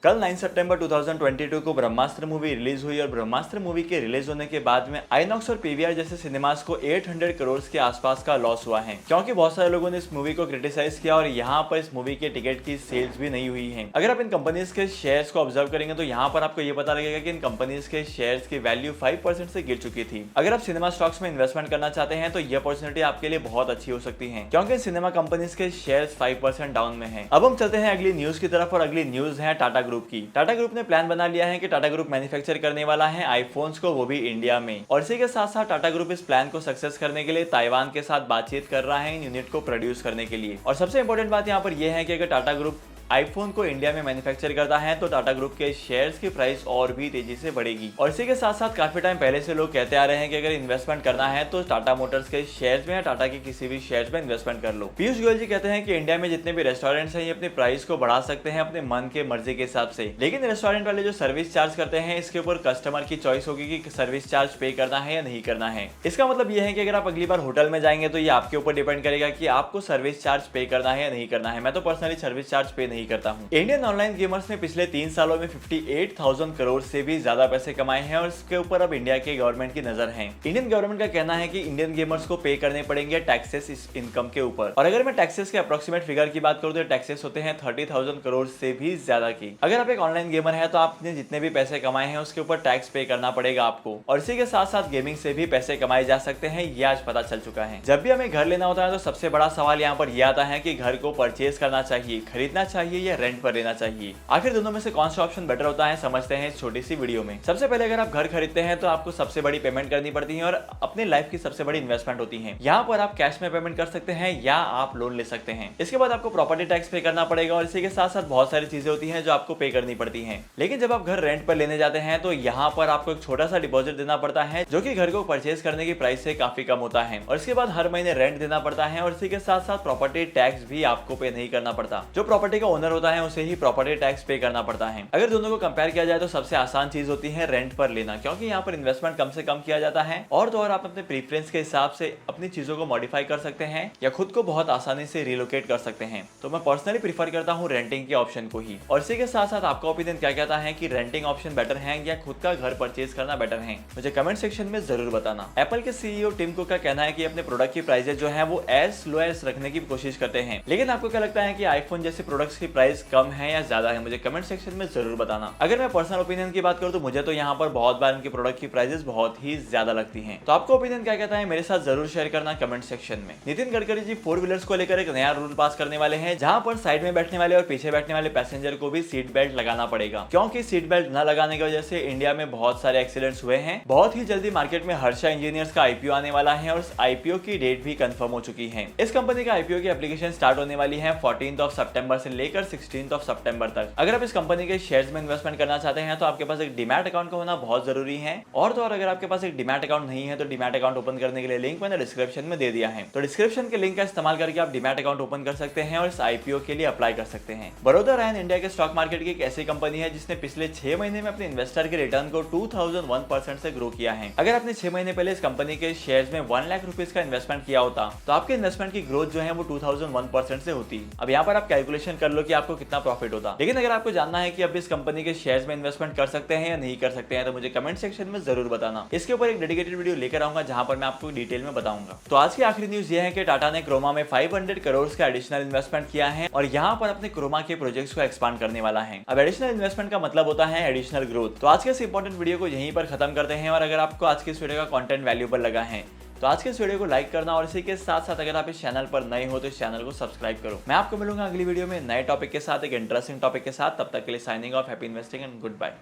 कल 9 सितंबर 2022 को ब्रह्मास्त्र movie release हुई और ब्रह्मास्त्र मूवी के रिलीज होने के बाद में आइनॉक्स और पीवीआर जैसे सिनेमास को 800 करोड़ के आसपास का लॉस हुआ है, क्योंकि बहुत सारे लोगों ने इस मूवी को क्रिटिसाइज किया और यहाँ पर इस मूवी के टिकट की सेल्स भी नहीं हुई है। अगर आप इन कंपनीज के शेयर्स को ऑब्जर्व करेंगे तो यहाँ पर आपको ये पता लगेगा कि इन कंपनीज के शेयर्स की वैल्यू 5% से गिर चुकी थी। अगर आप सिनेमा स्टॉक्स में इन्वेस्टमेंट करना चाहते हैं तो यह अपॉर्चुनिटी आपके लिए बहुत अच्छी हो सकती है, क्योंकि सिनेमा कंपनीज के शेयर्स 5% डाउन में है। अब हम चलते हैं अगली न्यूज की तरफ और अगली न्यूज है टाटा ग्रुप की। टाटा ग्रुप ने प्लान बना लिया है कि टाटा ग्रुप मैन्युफैक्चर करने वाला है आईफोन्स को, वो भी इंडिया में। और इसी के साथ साथ टाटा ग्रुप इस प्लान को सक्सेस करने के लिए ताइवान के साथ बातचीत कर रहा है इन यूनिट को प्रोड्यूस करने के लिए। और सबसे इंपॉर्टेंट बात यहाँ पर यह है कि अगर टाटा ग्रुप आईफोन को इंडिया में मैन्युफैक्चर करता है तो टाटा ग्रुप के शेयर्स की प्राइस और भी तेजी से बढ़ेगी। और इसी के साथ साथ काफी टाइम पहले से लोग कहते आ रहे हैं कि अगर इन्वेस्टमेंट करना है तो टाटा मोटर्स के शेयर्स में या टाटा के किसी भी शेयर्स में इन्वेस्टमेंट कर लो। पीयूष गोयल जी कहते हैं कि इंडिया में जितने भी रेस्टोरेंट्स हैं ये अपने प्राइस को बढ़ा सकते हैं अपने मन के मर्जी के हिसाब से, लेकिन रेस्टोरेंट वाले जो सर्विस चार्ज करते हैं इसके ऊपर कस्टमर की चॉइस होगी कि सर्विस चार्ज पे करना है या नहीं करना है। इसका मतलब यह है कि अगर आप अगली बार होटल में जाएंगे तो ये आपके ऊपर डिपेंड करेगा कि आपको सर्विस चार्ज पे करना है या नहीं करना है। मैं तो पर्सनली सर्विस चार्ज पे नहीं करता हूँ। इंडियन ऑनलाइन गेमर्स ने पिछले 3 सालों में 58,000 करोड़ से भी ज्यादा पैसे कमाए हैं और इसके ऊपर अब इंडिया के गवर्नमेंट की नजर है। इंडियन गवर्नमेंट का कहना है कि इंडियन गेमर्स को पे करने पड़ेंगे टैक्सेस इस इनकम के ऊपर। और अगर मैं टैक्सेस के अप्रोक्सीमेट फिगर की बात करूं तो टैक्सेस होते हैं 30,000 करोड़ से भी ज्यादा की। अगर आप एक ऑनलाइन गेमर है तो आपने जितने भी पैसे कमाए हैं उसके ऊपर टैक्स पे करना पड़ेगा आपको। और इसी के साथ साथ गेमिंग से भी पैसे कमाए जा सकते हैं, ये आज पता चल चुका है। जब भी हमें घर लेना होता है तो सबसे बड़ा सवाल यहाँ पर यह आता है कि घर को परचेज करना चाहिए, खरीदना चाहिए या रेंट पर लेना चाहिए। आखिर दोनों में से कौन सा ऑप्शन बेटर होता है समझते हैं इस छोटी सी वीडियो में। सबसे पहले अगर आप घर खरीदते हैं तो आपको सबसे बड़ी पेमेंट करनी पड़ती है और अपने लाइफ की सबसे बड़ी इन्वेस्टमेंट होती है। यहाँ पर आप कैश में पेमेंट कर सकते हैं या आप लोन ले सकते हैं। इसके बाद आपको प्रॉपर्टी टैक्स पे करना पड़ेगा और इसी के साथ साथ बहुत सारी चीजें होती हैं जो आपको पे करनी पड़ती हैं। लेकिन जब आप घर रेंट पर लेने जाते हैं तो यहाँ पर आपको एक छोटा सा डिपॉजिट देना पड़ता है जो कि घर को परचेज करने की प्राइस से काफी कम होता है। और इसके बाद हर महीने रेंट देना पड़ता है और इसी के साथ साथ प्रॉपर्टी टैक्स भी आपको पे नहीं करना पड़ता। जो प्रॉपर्टी का ओनर होता है उसे ही प्रॉपर्टी टैक्स पे करना पड़ता है। अगर दोनों को कंपेयर किया जाए तो सबसे आसान चीज होती है रेंट पर लेना, क्योंकि यहाँ पर इन्वेस्टमेंट कम से कम किया जाता है और तो और आप अपने प्रेफरेंस के हिसाब से अपनी चीजों को मॉडिफाई कर सकते हैं या खुद को बहुत आसानी से रिलोकेट कर सकते हैं। तो मैं पर्सनली प्रीफर करता हूँ रेंटिंग के ऑप्शन को ही। और इसी के साथ साथ आपका ओपिनियन क्या कहता है कि रेंटिंग ऑप्शन बेटर है या खुद का घर परचेज करना बेटर है, मुझे कमेंट सेक्शन में जरूर बताना। एप्पल के सीईओ टिम कुक का कहना है कि अपने प्रोडक्ट की प्राइसेज जो है वो एज लो एज रखने की कोशिश करते हैं, लेकिन आपको क्या लगता है कि आईफोन जैसे प्रोडक्ट्स की प्राइस कम है या ज्यादा है, मुझे कमेंट सेक्शन में जरूर बताना। अगर मैं पर्सनल ओपिनियन की बात करूं तो मुझे तो यहाँ पर बहुत बार इनके प्रोडक्ट की प्राइसेस बहुत ही ज्यादा लगती हैं। तो आपको ओपिनियन क्या कहता है मेरे साथ जरूर शेयर करना कमेंट सेक्शन में। नितिन गडकरी जी 4 व्हीलर्स को लेकर एक नया रूल पास करने वाले हैं, जहां पर साइड में बैठने वाले और पीछे बैठने वाले पैसेंजर को भी सीट बेल्ट लगाना पड़ेगा, क्योंकि सीट बेल्ट न लगाने की वजह से इंडिया में बहुत सारे एक्सीडेंट्स हुए हैं। बहुत ही जल्दी मार्केट में हर्षा इंजीनियर्स का आईपीओ आने वाला है और इस आईपीओ की डेट भी कंफर्म हो चुकी है। इस कंपनी का आईपीओ की एप्लीकेशन स्टार्ट होने वाली है 14 सितंबर से लेकर 16 सितंबर तक। अगर आप इस कंपनी के शेयर्स में इन्वेस्टमेंट करना चाहते हैं तो आपके पास एक डीमैट अकाउंट का होना बहुत जरूरी है। और तो और अगर आपके पास एक डीमैट अकाउंट नहीं है तो डीमैट अकाउंट ओपन करने के लिए लिंक मैंने डिस्क्रिप्शन में दे दिया है, तो डिस्क्रिप्शन के लिंक का इस्तेमाल करके आप डीमैट अकाउंट ओपन कर सकते हैं और इस आईपीओ के लिए अप्लाई कर सकते हैं। बड़ौदा रैन इंडिया के स्टॉक मार्केट की एक ऐसी कंपनी है जिसने पिछले 6 महीने में अपने इन्वेस्टर के रिटर्न को 2001% से ग्रो किया है। अगर आपने 6 महीने पहले इस कंपनी के शेयर्स में 1 लाख रुपीज का इन्वेस्टमेंट किया होता तो आपके इन्वेस्टमेंट की ग्रोथ जो है वो 2001% से होती। अब यहाँ पर आप कैलकुलेशन कर लो कि आपको कितना प्रॉफिट होता। लेकिन अगर आपको जानना है कि अब इस कंपनी के शेयर्स में इन्वेस्टमेंट कर सकते हैं या नहीं कर सकते हैं तो मुझे कमेंट सेक्शन में जरूर बताना। इसके ऊपर एक डेडिकेटेड वीडियो लेकर आऊंगा जहां पर मैं आपको डिटेल में बताऊंगा। तो आज की आखिरी न्यूज ये है कि टाटा ने क्रोमा में 500 करोड़ का एडिशनल इन्वेस्टमेंट किया है और यहां पर अपने क्रोमा के प्रोजेक्ट्स को एक्सपांड करने वाला है। अब एडिशनल इन्वेस्टमेंट का मतलब होता है एडिशनल ग्रोथ। तो आज के इस इंपॉर्टेंट वीडियो को यहीं पर खत्म करते हैं और अगर आपको आज के इस वीडियो का कंटेंट वैल्यूएबल लगा है तो आज के इस वीडियो को लाइक करना और इसी के साथ साथ अगर आप इस चैनल पर नए हो तो इस चैनल को सब्सक्राइब करो। मैं आपको मिलूंगा अगली वीडियो में नए टॉपिक के साथ, एक इंटरेस्टिंग टॉपिक के साथ। तब तक के लिए signing off, happy investing and good bye.